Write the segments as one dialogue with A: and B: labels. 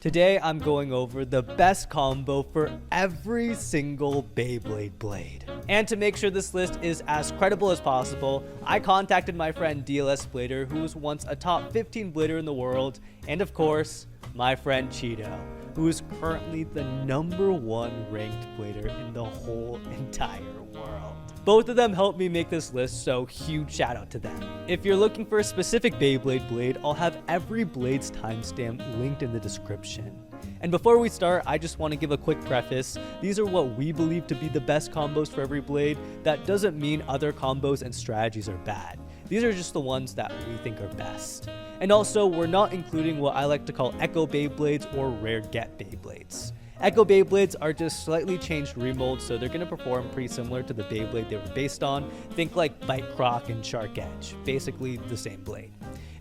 A: Today I'm going over the best combo for every single Beyblade blade. And to make sure this list is as credible as possible, I contacted my friend DLS Blader, who was once a top 15 blader in the world, and of course, my friend Cheeto, who is currently the #1 ranked blader in the whole entire world. Both of them helped me make this list, so huge shout out to them. If you're looking for a specific Beyblade blade, I'll have every blade's timestamp linked in the description. And before we start, I just want to give a quick preface. These are what we believe to be the best combos for every blade. That doesn't mean other combos and strategies are bad. These are just the ones that we think are best. And also, we're not including what I like to call Echo Beyblades or Rare Get Beyblades. Echo Beyblades are just slightly changed remolds, so they're going to perform pretty similar to the Beyblade they were based on. Think like Bite Croc and Shark Edge, basically the same blade.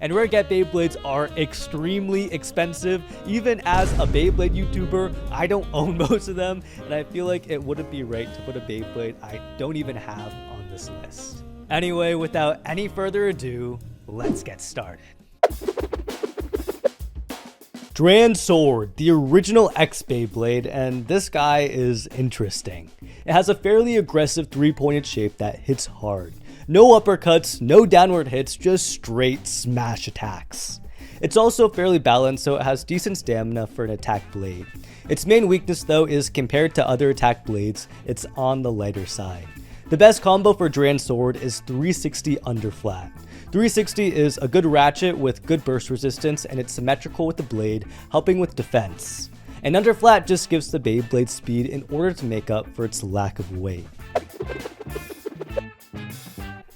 A: And Rare Get Beyblades are extremely expensive. Even as a Beyblade YouTuber, I don't own most of them, and I feel like it wouldn't be right to put a Beyblade I don't even have on this list. Anyway, without any further ado, let's get started. Dran Sword, the original X-Beyblade, and this guy is interesting. It has a fairly aggressive three-pointed shape that hits hard. No uppercuts, no downward hits, just straight smash attacks. It's also fairly balanced, so it has decent stamina for an attack blade. Its main weakness though is compared to other attack blades, it's on the lighter side. The best combo for Dran Sword is 360 underflat. 360 is a good ratchet with good burst resistance, and it's symmetrical with the blade, helping with defense. And underflat just gives the Beyblade speed in order to make up for its lack of weight.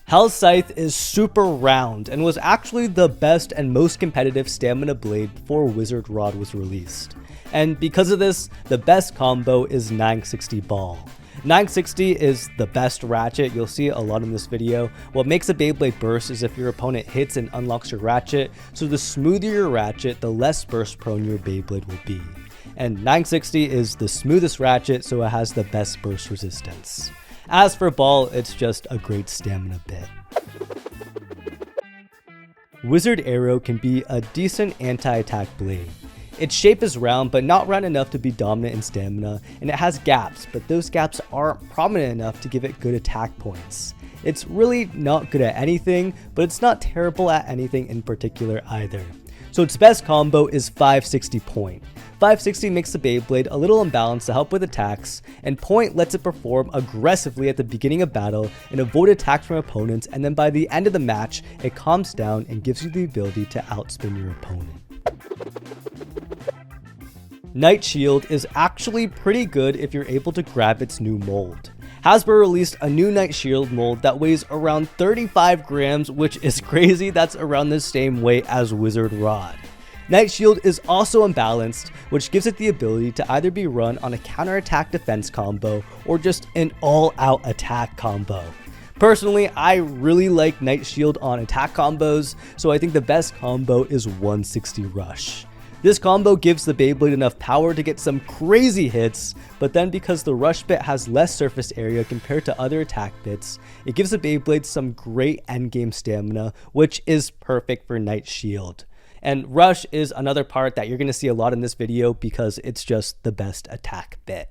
A: Hell's Scythe is super round and was actually the best and most competitive stamina blade before Wizard Rod was released. And because of this, the best combo is 960 Ball. 960 is the best ratchet, you'll see a lot in this video. What makes a Beyblade burst is if your opponent hits and unlocks your ratchet, so the smoother your ratchet, the less burst prone your Beyblade will be. And 960 is the smoothest ratchet, so it has the best burst resistance. As for Ball, it's just a great stamina bit. Wizard Arrow can be a decent anti-attack blade. Its shape is round, but not round enough to be dominant in stamina, and it has gaps, but those gaps aren't prominent enough to give it good attack points. It's really not good at anything, but it's not terrible at anything in particular either. So its best combo is 560 Point. 560 makes the Beyblade a little imbalanced to help with attacks, and Point lets it perform aggressively at the beginning of battle and avoid attacks from opponents, and then by the end of the match, it calms down and gives you the ability to outspin your opponent. Night Shield is actually pretty good if you're able to grab its new mold. Hasbro released a new Night Shield mold that weighs around 35 grams, which is crazy. That's around the same weight as Wizard Rod. Night Shield is also unbalanced, which gives it the ability to either be run on a counterattack defense combo or just an all-out attack combo. Personally, I really like Night Shield on attack combos, so I think the best combo is 160 Rush. This combo gives the Beyblade enough power to get some crazy hits, but then because the Rush bit has less surface area compared to other attack bits, it gives the Beyblade some great endgame stamina, which is perfect for Night Shield. And Rush is another part that you're going to see a lot in this video because it's just the best attack bit.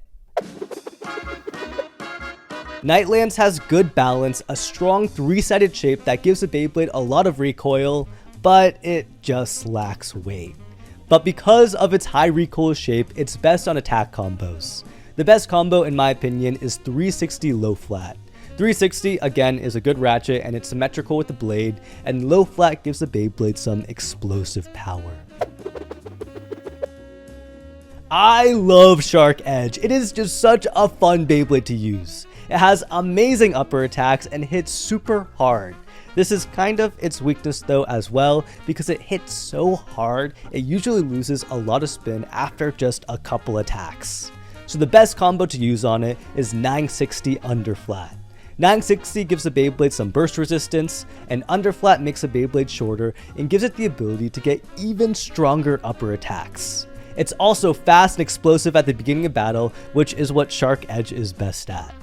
A: Nightlands has good balance, a strong three-sided shape that gives the Beyblade a lot of recoil, but it just lacks weight. But because of its high recoil shape, it's best on attack combos. The best combo in my opinion is 360 low flat. 360 again is a good ratchet and it's symmetrical with the blade, and low flat gives the Beyblade some explosive power. I love Shark Edge. It is just such a fun Beyblade to use. It has amazing upper attacks and hits super hard. This is kind of its weakness though as well, because it hits so hard, it usually loses a lot of spin after just a couple attacks. So the best combo to use on it is 960 underflat. 960 gives the Beyblade some burst resistance, and underflat makes the Beyblade shorter and gives it the ability to get even stronger upper attacks. It's also fast and explosive at the beginning of battle, which is what Shark Edge is best at.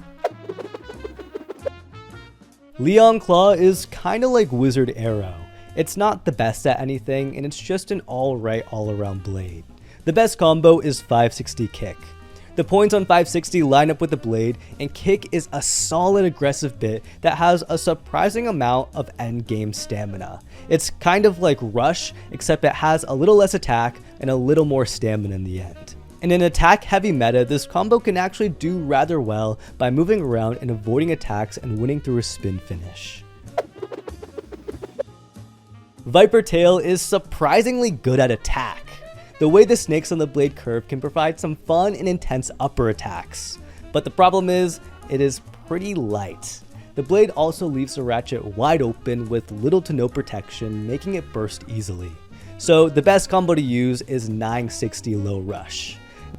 A: Leon Claw is kinda like Wizard Arrow. It's not the best at anything, and it's just an alright all-around blade. The The best combo is 560 kick. The points on 560 line up with the blade, and kick is a solid aggressive bit that has a surprising amount of endgame stamina. It's kind of like rush, except it has a little less attack and a little more stamina in the end. In an attack heavy meta, this combo can actually do rather well by moving around and avoiding attacks and winning through a spin finish. Viper Tail is surprisingly good at attack. The way the snakes on the blade curve can provide some fun and intense upper attacks. But the problem is, it is pretty light. The blade also leaves the ratchet wide open with little to no protection, making it burst easily. So the best combo to use is 960 Low Rush.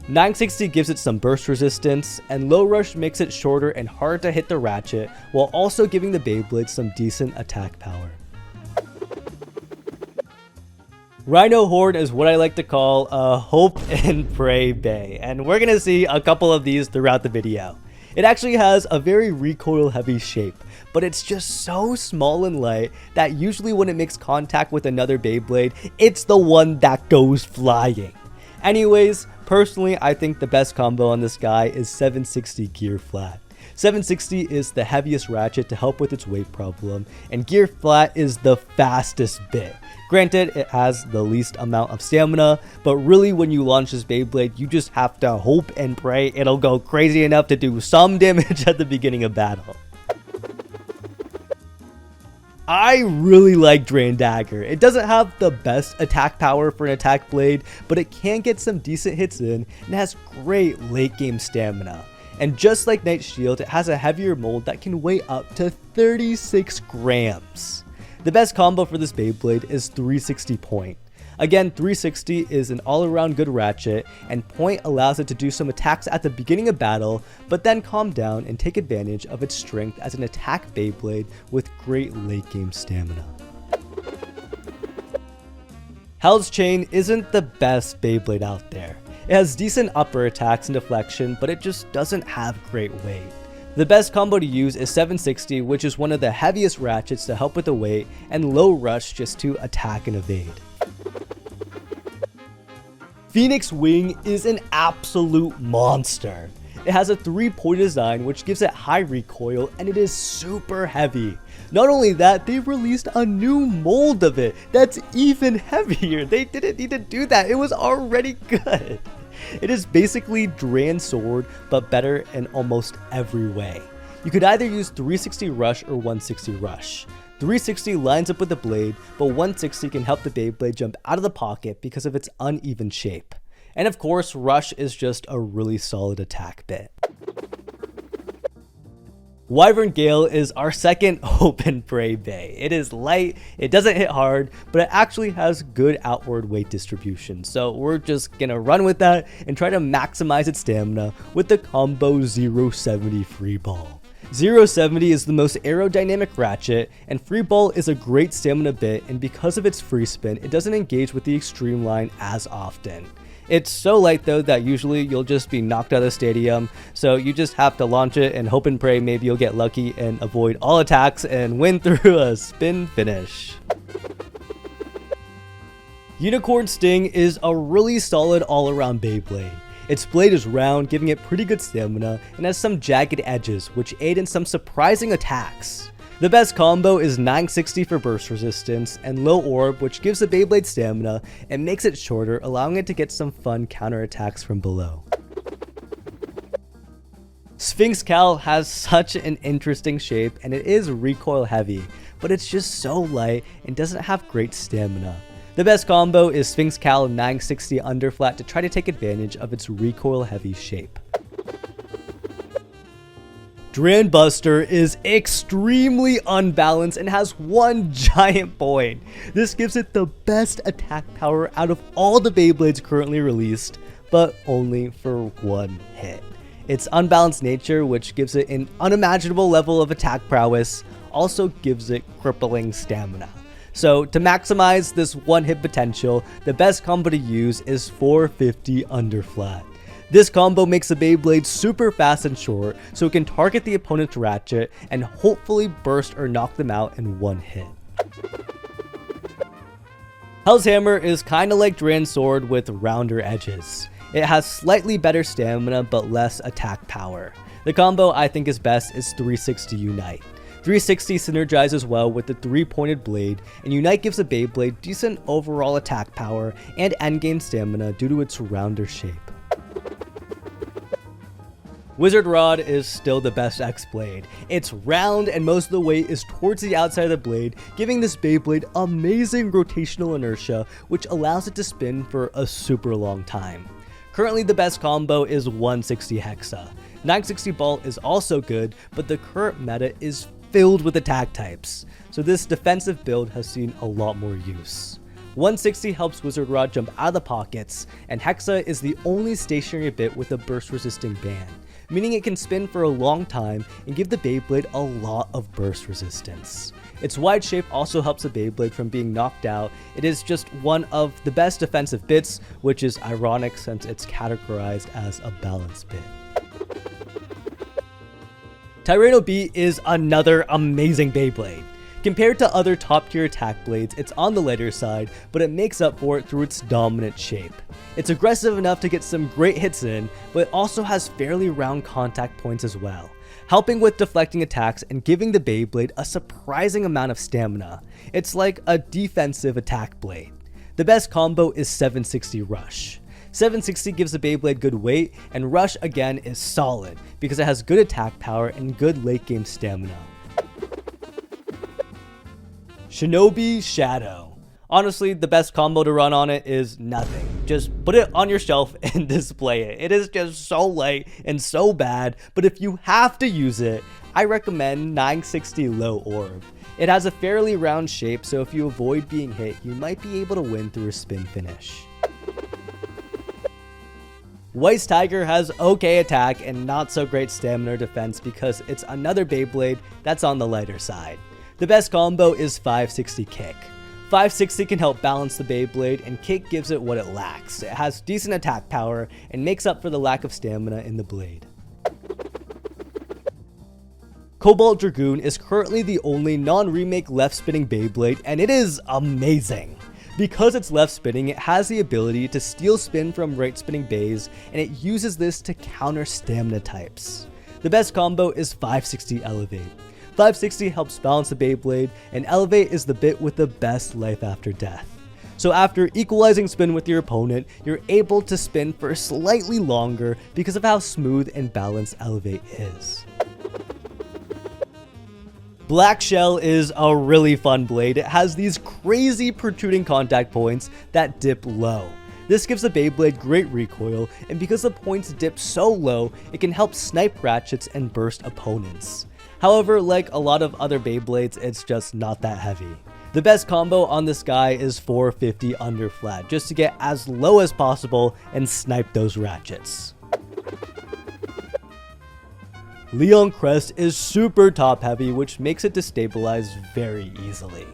A: 960 gives it some burst resistance, and Low Rush makes it shorter and harder to hit the ratchet, while also giving the Beyblade some decent attack power. Rhino Horn is what I like to call a hope and pray bay, and we're gonna see a couple of these throughout the video. It actually has a very recoil heavy shape, but it's just so small and light that usually when it makes contact with another Beyblade, it's the one that goes flying. Anyways, personally I think the best combo on this guy is 760 Gear Flat. 760 is the heaviest ratchet to help with its weight problem, and Gear Flat is the fastest bit. Granted, it has the least amount of stamina, but really when you launch this Beyblade, you just have to hope and pray it'll go crazy enough to do some damage at the beginning of battle. I really like Dran Dagger. It doesn't have the best attack power for an attack blade, but it can get some decent hits in and has great late game stamina. And just like Knight Shield, it has a heavier mold that can weigh up to 36 grams. The best combo for this Beyblade is 360 Point. Again, 360 is an all-around good ratchet, and Point allows it to do some attacks at the beginning of battle, but then calm down and take advantage of its strength as an attack Beyblade with great late game stamina. Hell's Chain isn't the best Beyblade out there. It has decent upper attacks and deflection, but it just doesn't have great weight. The best combo to use is 760, which is one of the heaviest ratchets to help with the weight, and Low Rush just to attack and evade. Phoenix Wing is an absolute monster. It has a 3-point design which gives it high recoil, and it is super heavy. Not only that, they released a new mold of it that's even heavier. They didn't need to do that, it was already good. It is basically Dran Sword, but better in almost every way. You could either use 360 Rush or 160 Rush. 360 lines up with the blade, but 160 can help the Beyblade jump out of the pocket because of its uneven shape. And of course, Rush is just a really solid attack bit. Wyvern Gale is our second hope and pray bay. It is light, it doesn't hit hard, but it actually has good outward weight distribution. So we're just gonna run with that and try to maximize its stamina with the combo 070 Free Ball. 070 is the most aerodynamic ratchet, and Free Ball is a great stamina bit, and because of its free spin, it doesn't engage with the extreme line as often. It's so light though that usually you'll just be knocked out of the stadium, so you just have to launch it and hope and pray maybe you'll get lucky and avoid all attacks and win through a spin finish. Unicorn Sting is a really solid all-around Beyblade. Its blade is round, giving it pretty good stamina, and has some jagged edges which aid in some surprising attacks. The best combo is 960 for burst resistance and Low Orb, which gives the Beyblade stamina and makes it shorter, allowing it to get some fun counterattacks from below. Sphinx Cowl has such an interesting shape, and it is recoil heavy, but it's just so light and doesn't have great stamina. The best combo is Sphinx Cowl 960 underflat to try to take advantage of its recoil heavy shape. Dran Buster is extremely unbalanced and has one giant point. This gives it the best attack power out of all the Beyblades currently released, but only for one hit. Its unbalanced nature, which gives it an unimaginable level of attack prowess, also gives it crippling stamina. So to maximize this one hit potential, the best combo to use is 450 underflat. This combo makes the Beyblade super fast and short, so it can target the opponent's ratchet and hopefully burst or knock them out in one hit. Hell's Hammer is kinda like Dran Sword with rounder edges. It has slightly better stamina but less attack power. The combo I think is best is 360 Unite. 360 synergizes well with the 3-pointed blade, and Unite gives the Beyblade decent overall attack power and endgame stamina due to its rounder shape. Wizard Rod is still the best X-Blade. It's round and most of the weight is towards the outside of the blade, giving this Beyblade amazing rotational inertia, which allows it to spin for a super long time. Currently the best combo is 160 Hexa. 960 Ball is also good, but the current meta is filled with attack types, so this defensive build has seen a lot more use. 160 helps Wizard Rod jump out of the pockets, and Hexa is the only stationary bit with a burst resisting band, meaning it can spin for a long time and give the Beyblade a lot of burst resistance. Its wide shape also helps the Beyblade from being knocked out. It is just one of the best defensive bits, which is ironic since it's categorized as a balance bit. Tyranno Beat is another amazing Beyblade. Compared to other top tier attack blades, it's on the lighter side, but it makes up for it through its dominant shape. It's aggressive enough to get some great hits in, but it also has fairly round contact points as well, helping with deflecting attacks and giving the Beyblade a surprising amount of stamina. It's like a defensive attack blade. The best combo is 760 Rush. 760 gives the Beyblade good weight, and Rush again is solid because it has good attack power and good late game stamina. Shinobi Shadow. Honestly, the best combo to run on it is nothing. Just put it on your shelf and display it. It is just so light and so bad, but if you have to use it, I recommend 960 Low Orb. It has a fairly round shape, so if you avoid being hit, you might be able to win through a spin finish. Weis Tiger has okay attack and not so great stamina or defense because it's another Beyblade that's on the lighter side. The best combo is 560 Kick. 560 can help balance the Beyblade, and Kick gives it what it lacks. It has decent attack power and makes up for the lack of stamina in the blade. Cobalt Dragoon is currently the only non-remake left spinning Beyblade, and it is amazing. Because it's left spinning, it has the ability to steal spin from right spinning bays, and it uses this to counter stamina types. The best combo is 560 Elevate. 560 helps balance the Beyblade, and Elevate is the bit with the best life after death. So after equalizing spin with your opponent, you're able to spin for slightly longer because of how smooth and balanced Elevate is. Black Shell is a really fun blade. It has these crazy protruding contact points that dip low. This gives the Beyblade great recoil, and because the points dip so low, it can help snipe ratchets and burst opponents. However, like a lot of other Beyblades, it's just not that heavy. The best combo on this guy is 450 under flat, just to get as low as possible and snipe those ratchets. Leon Crest is super top heavy, which makes it destabilize very easily.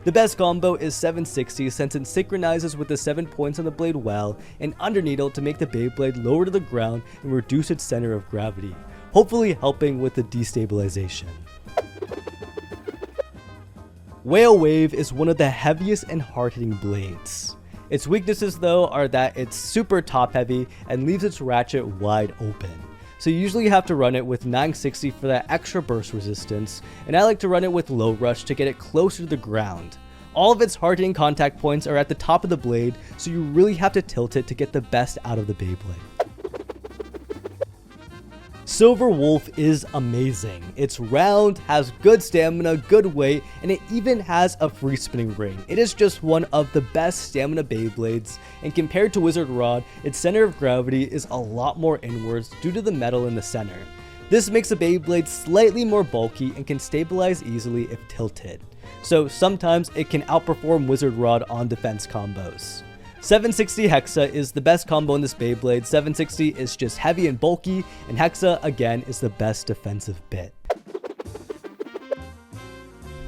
A: The best combo is 760 since it synchronizes with the 7 points on the blade well, and Underneedle to make the Beyblade lower to the ground and reduce its center of gravity, hopefully helping with the destabilization. Whale Wave is one of the heaviest and hard-hitting blades. Its weaknesses though are that it's super top heavy and leaves its ratchet wide open. So you usually have to run it with 960 for that extra burst resistance, and I like to run it with low rush to get it closer to the ground. All of its hard-hitting contact points are at the top of the blade, so you really have to tilt it to get the best out of the Beyblade. Silver Wolf is amazing. It's round, has good stamina, good weight, and it even has a free spinning ring. It is just one of the best stamina Beyblades, and compared to Wizard Rod, its center of gravity is a lot more inwards due to the metal in the center. This makes the Beyblade slightly more bulky and can stabilize easily if tilted. So sometimes it can outperform Wizard Rod on defense combos. 760 Hexa is the best combo in this Beyblade. 760 is just heavy and bulky, and Hexa again is the best defensive bit.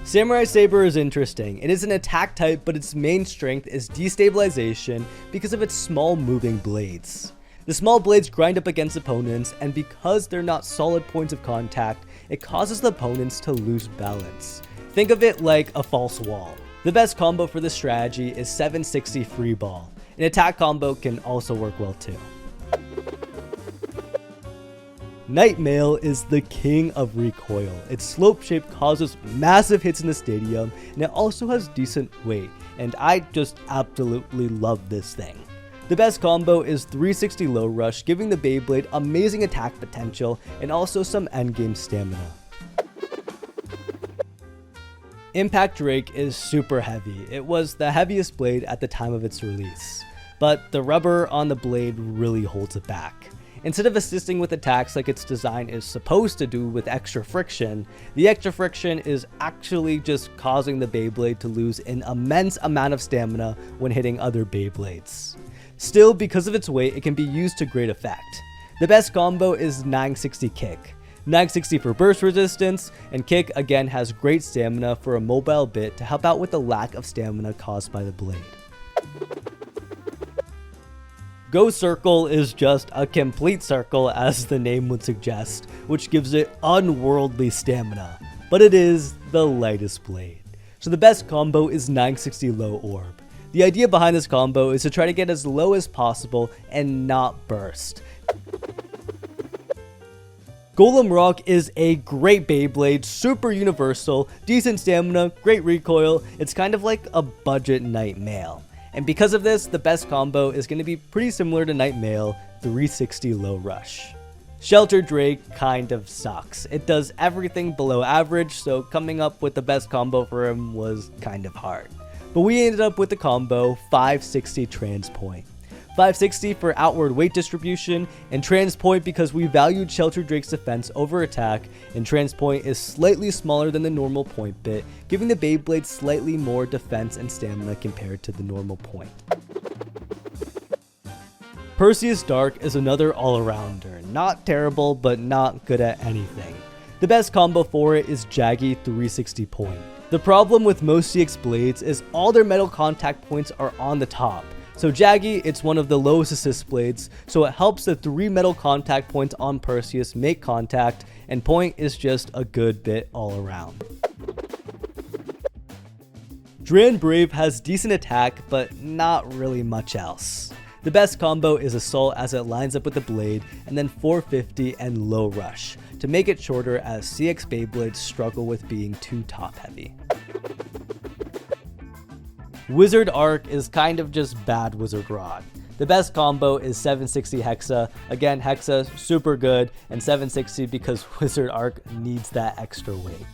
A: Samurai Saber is interesting. It is an attack type, but its main strength is destabilization because of its small moving blades. The small blades grind up against opponents, and because they're not solid points of contact, it causes the opponents to lose balance. Think of it like a false wall. The best combo for this strategy is 760 free ball. An attack combo can also work well too. Night Mail is the king of recoil. Its slope shape causes massive hits in the stadium, and it also has decent weight, and I just absolutely love this thing. The best combo is 360 low rush, giving the Beyblade amazing attack potential and also some endgame stamina. Impact Drake is super heavy. It was the heaviest blade at the time of its release, but the rubber on the blade really holds it back. Instead of assisting with attacks like its design is supposed to do with extra friction, the extra friction is actually just causing the Beyblade to lose an immense amount of stamina when hitting other Beyblades. Still, because of its weight, it can be used to great effect. The best combo is 960 Kick. 960 for burst resistance, and Kick again has great stamina for a mobile bit to help out with the lack of stamina caused by the blade. Go Circle is just a complete circle, as the name would suggest, which gives it unworldly stamina, but it is the lightest blade. So the best combo is 960 Low Orb. The idea behind this combo is to try to get as low as possible and not burst. Golem Rock is a great Beyblade, super universal, decent stamina, great recoil. It's kind of like a budget Night Mail. And because of this, the best combo is going to be pretty similar to Night Mail, 360 Low Rush. Shelter Drake kind of sucks. It does everything below average, so coming up with the best combo for him was kind of hard. But we ended up with the combo 560 Transpoint. 560 for outward weight distribution, and Transpoint because we valued Shelter Drake's defense over attack, and Transpoint is slightly smaller than the normal point bit, giving the Beyblade slightly more defense and stamina compared to the normal point. Perseus Dark is another all-arounder, not terrible but not good at anything. The best combo for it is Jaggy 360 Point. The problem with most CX blades is all their metal contact points are on the top. So Jaggy, it's one of the lowest assist blades, so it helps the 3 metal contact points on Perseus make contact, and Point is just a good bit all around. Dran Brave has decent attack, but not really much else. The best combo is Assault as it lines up with the blade, and then 450 and Low Rush, to make it shorter as CX Beyblades struggle with being too top heavy. Wizard Arc is kind of just bad Wizard Rod. The best combo is 760 Hexa. Again, Hexa super good, and 760 because Wizard Arc needs that extra weight.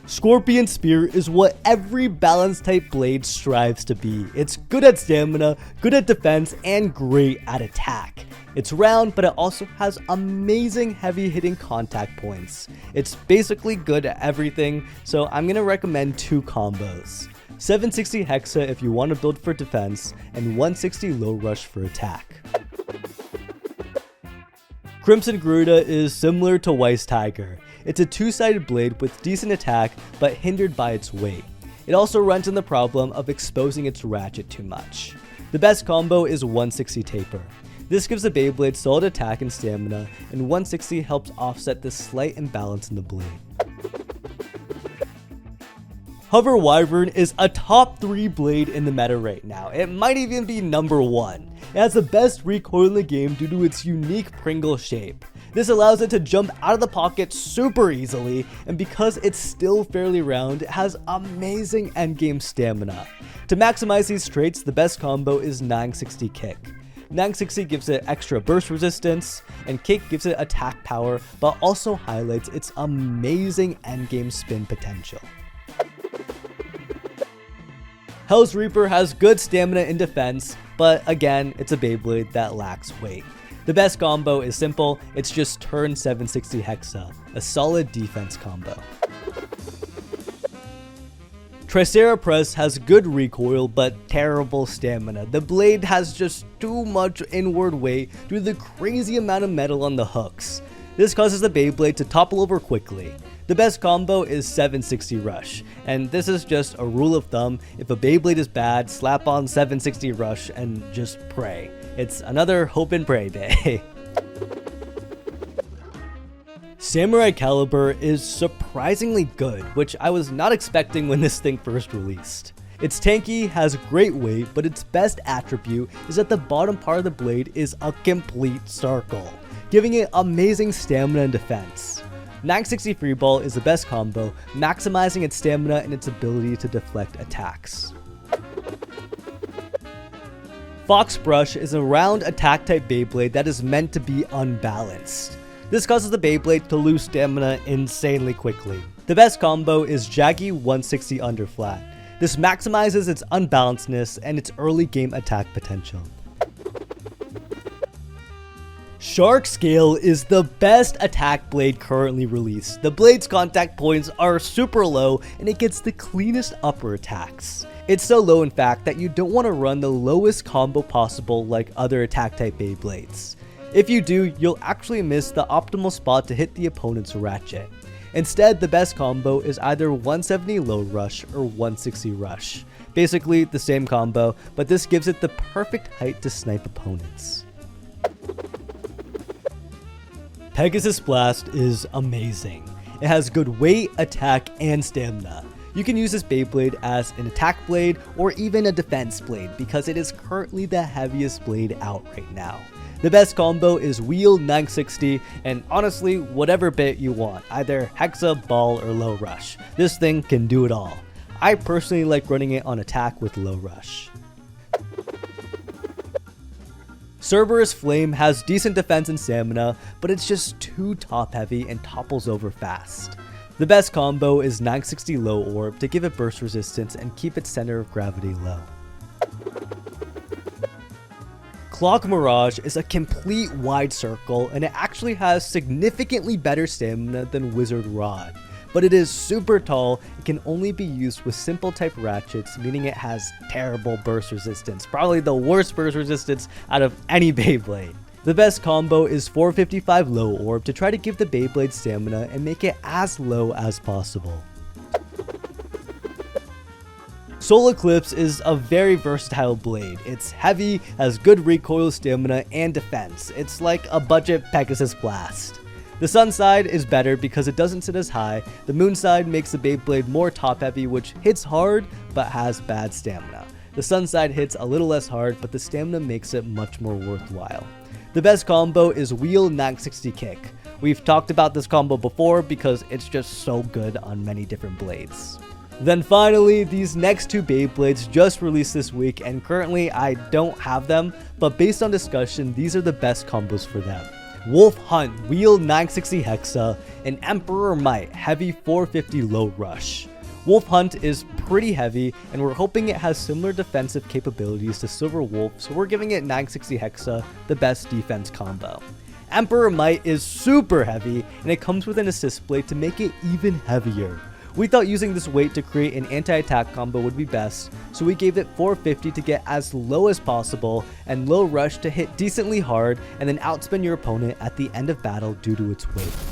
A: Scorpion Spear is what every balance type blade strives to be. It's good at stamina, good at defense, and great at attack. It's round, but it also has amazing heavy hitting contact points. It's basically good at everything, so I'm going to recommend 2 combos. 760 Hexa if you want to build for defense, and 160 Low Rush for attack. Crimson Garuda is similar to Weis Tiger. It's a 2-sided blade with decent attack, but hindered by its weight. It also runs into the problem of exposing its ratchet too much. The best combo is 160 Taper. This gives the Beyblade solid attack and stamina, and 160 helps offset this slight imbalance in the blade. Hover Wyvern is a top 3 blade in the meta right now. It might even be number 1. It has the best recoil in the game due to its unique Pringle shape. This allows it to jump out of the pocket super easily, and because it's still fairly round, it has amazing endgame stamina. To maximize these traits, the best combo is 960 Kick. 960 gives it extra burst resistance, and Kick gives it attack power, but also highlights its amazing endgame spin potential. Hell's Reaper has good stamina and defense, but again, it's a Beyblade that lacks weight. The best combo is simple, it's just turn 760 Hexa, a solid defense combo. Tricera Press has good recoil but terrible stamina. The blade has just too much inward weight due to the crazy amount of metal on the hooks. This causes the Beyblade to topple over quickly. The best combo is 760 Rush, and this is just a rule of thumb. If a Beyblade is bad, slap on 760 Rush and just pray. It's another hope and pray day. Samurai Calibur is surprisingly good, which I was not expecting when this thing first released. It's tanky, has great weight, but its best attribute is that the bottom part of the blade is a complete circle, giving it amazing stamina and defense. 960 Freeball is the best combo, maximizing its stamina and its ability to deflect attacks. Fox Brush is a round attack type Beyblade that is meant to be unbalanced. This causes the Beyblade to lose stamina insanely quickly. The best combo is Jaggy 160 Underflat. This maximizes its unbalancedness and its early game attack potential. Shark Scale is the best attack blade currently released. The blade's contact points are super low and it gets the cleanest upper attacks. It's so low in fact that you don't want to run the lowest combo possible like other attack type Beyblades. If you do, you'll actually miss the optimal spot to hit the opponent's ratchet. Instead, the best combo is either 170 Low Rush or 160 Rush. Basically the same combo, but this gives it the perfect height to snipe opponents. Pegasus Blast is amazing. It has good weight, attack, and stamina. You can use this Beyblade as an attack blade or even a defense blade because it is currently the heaviest blade out right now. The best combo is Wheel 960 and honestly whatever bit you want, either Hexa, Ball, or Low Rush. This thing can do it all. I personally like running it on attack with Low Rush. Cerbeus Flame has decent defense and stamina, but it's just too top heavy and topples over fast. The best combo is 960 Low Orb to give it burst resistance and keep its center of gravity low. Clock Mirage is a complete wide circle and it actually has significantly better stamina than Wizard Rod. But it is super tall, it can only be used with simple type ratchets, meaning it has terrible burst resistance, probably the worst burst resistance out of any Beyblade. The best combo is 455 Low Orb to try to give the Beyblade stamina and make it as low as possible. Soul Eclipse is a very versatile blade. It's heavy, has good recoil, stamina, and defense. It's like a budget Pegasus Blast. The sun side is better because it doesn't sit as high. The moon side makes the Beyblade more top heavy, which hits hard but has bad stamina. The sun side hits a little less hard, but the stamina makes it much more worthwhile. The best combo is Wheel 960 Kick. We've talked about this combo before because it's just so good on many different blades. Then finally, these next two Beyblades just released this week and currently I don't have them, but based on discussion, these are the best combos for them. Wolf Hunt Wheel 960 Hexa and Emperor Might Heavy 450 Low Rush. Wolf Hunt is pretty heavy and we're hoping it has similar defensive capabilities to Silver Wolf, so we're giving it 960 Hexa the best defense combo. Emperor Might is super heavy and it comes with an assist blade to make it even heavier. We thought using this weight to create an anti-attack combo would be best, so we gave it 450 to get as low as possible and Low Rush to hit decently hard and then outspin your opponent at the end of battle due to its weight.